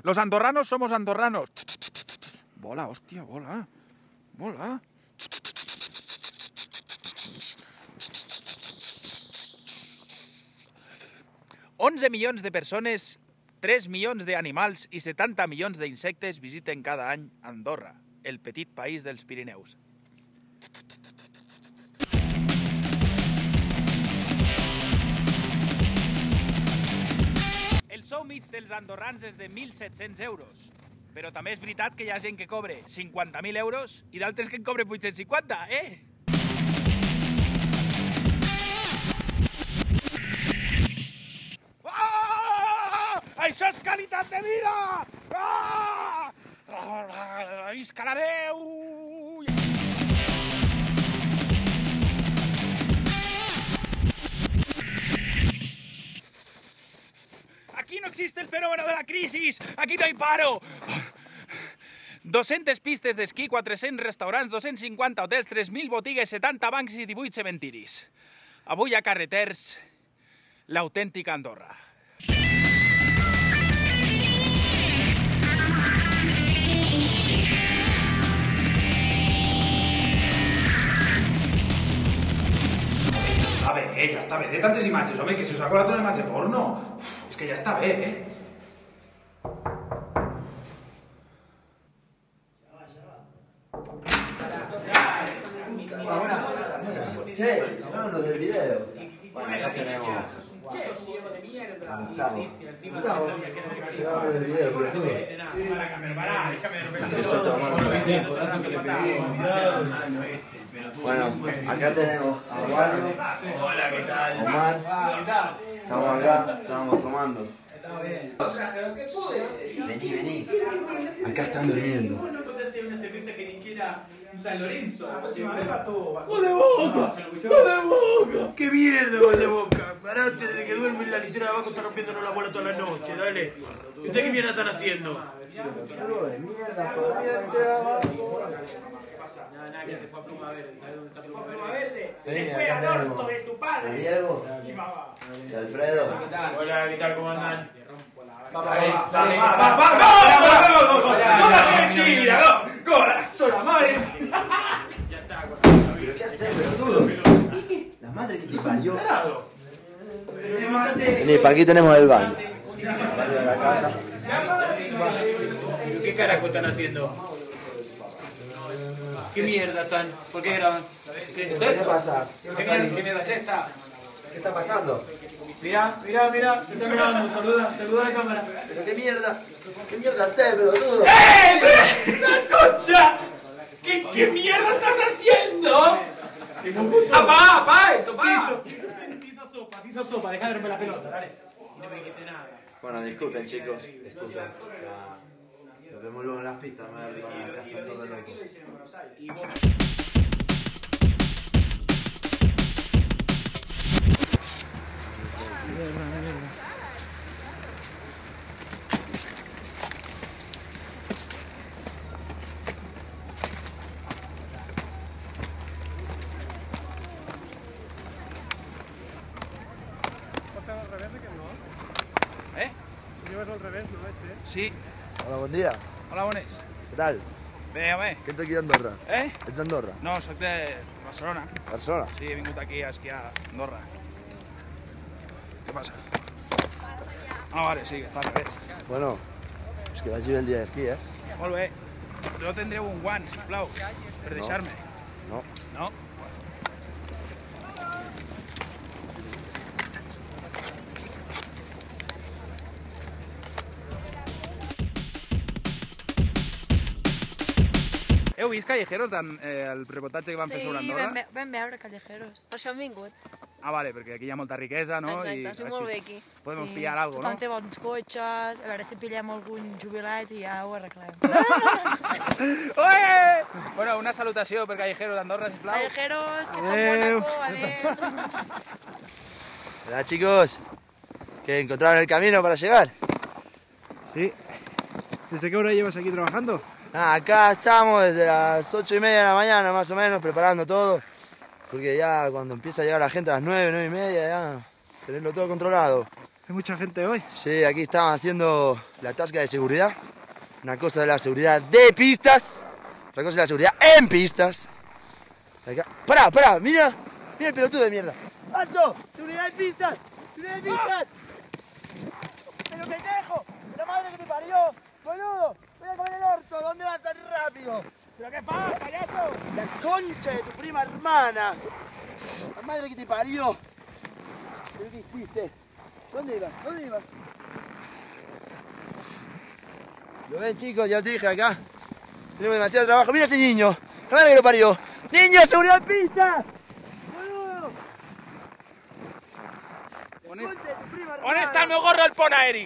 Los andorranos somos andorranos. Bola, hostia, bola. Bola. 11 milions de persones, 3 milions d'animals i 70 milions d'insectes visiten cada any Andorra, el petit país dels Pirineus. El sou mig dels andorrans és de 1.700 euros, però també és veritat que hi ha gent que cobre 50.000 euros i d'altres que en cobre 850, eh? Això és qualitat de vida! Visca la Déu! Aquí no existe el fenómeno de la crisis! Aquí no hay paro! 200 pistes d'esquí, 400 restaurants, 250 hotels, 3.000 botigues, 70 bancs i 18 cementiris. Avui a Carreters, l'autèntica Andorra. Ja està bé, de tantes imatges, home, que si us ha colat una imatge porno. És que ja està bé, eh? Che, hablando del video. Bueno, acá tenemos a Gustavo. Gustavo, llevamos del video, pero tú. Bueno, acá tenemos a Eduardo. Hola, ¿qué tal? Omar. Estamos acá, estábamos tomando. Vení, vení. Acá están durmiendo. ¿Cómo no encontraste una cerveza que ni siquiera San Lorenzo? ¡Gol de Boca! ¡Gol de Boca! ¡Qué mierda, gol de Boca! Parate desde que duerme en la litera de abajo, está rompiéndonos la bola toda la noche, dale. ¿Y ustedes qué mierda están haciendo? Nada, que se fue a Pluma Verde. ¿Sabes dónde está Pluma Verde? Se fue al orto de tu padre. ¿De Diego? ¿De Alfredo? Hola, ¿qué tal? ¿Cómo andan? ¡Golazo la madre! ¿Pero qué haces, pelotudo? La madre que te parió. Vení, para aquí tenemos el baño. Baño de la casa. ¿Qué carajo están haciendo? ¿Qué mierda están? ¿Por qué graban? ¿Qué pasa? ¿Qué mierda es esta? ¿Qué está pasando? Mirá, se está mirando, saluda a la cámara. ¿Pero qué mierda? ¿Qué mierda haces, pelotudo? ¡La concha! ¿Qué mierda estás haciendo? ¡Apá esto, pa! Hizo sopa, dejá de romper la pelota, dale. Y no me dijiste nada. Bueno, disculpen, chicos. Disculpen. Ya nos vemos luego en las pistas. Me voy a arriba acá, están todos locos. Eh? Llevas al revés, no? Sí. Hola, bon dia. Hola, bones. Què tal? Bé, home. Que ets aquí d'Andorra? Eh? Ets d'Andorra? No, soc de Barcelona. Barcelona? Sí, he vingut aquí a esquiar a Andorra. Què passa? Ah, vale, sí, que està al revés. Bueno, és que vagi bé el dia d'esquí, eh? Molt bé. No tindreu un guant, sisplau, per deixar-me. No. No? Heu vist Callejeros, el reportatge que van fer sobre Andorra? Sí, vam veure Callejeros. Per això hem vingut. Ah, vale, perquè aquí hi ha molta riquesa, no? Exacte, estic molt bé aquí. Podem pillar alguna cosa, Tothom no? té bons cotxes, a veure si pillem algun jubilat i ja ho arreglem. Oye! Bueno, una salutació per Callejeros d'Andorra, sisplau. Callejeros, que tot Mónaco, adéu. Hola, chicos. ¿Que encontraron el camino para llegar? Sí. ¿Desde qué hora llevas aquí trabajando? Acá estamos desde las 8:30 de la mañana, más o menos, preparando todo. Porque ya cuando empieza a llegar la gente a las 9, 9:30, ya tenerlo todo controlado. Hay mucha gente hoy. Sí, aquí estamos haciendo la tasca de seguridad. Una cosa de la seguridad de pistas, otra cosa de la seguridad en pistas. Acá. ¡Pará! ¡Mira! ¡Mira el pelotudo de mierda! ¡Alto! ¡Seguridad en pistas! ¡Seguridad en pistas! ¡Pero que te dejo! ¡La madre que te parió! ¡Boludo! ¡Voy a comer el orto! ¿Dónde vas tan rápido? ¿Pero qué pasa, payaso? ¡La concha de tu prima hermana! ¡La madre que te parió! ¿Pero qué hiciste? ¿Dónde ibas? ¿Lo ven, chicos? Ya os dije acá. Tenemos demasiado trabajo. ¡Mira ese niño! ¡La madre que lo parió! ¡Niño, seguridad en pistas! ¡Boludo! On està el meu gorro el pon aeri?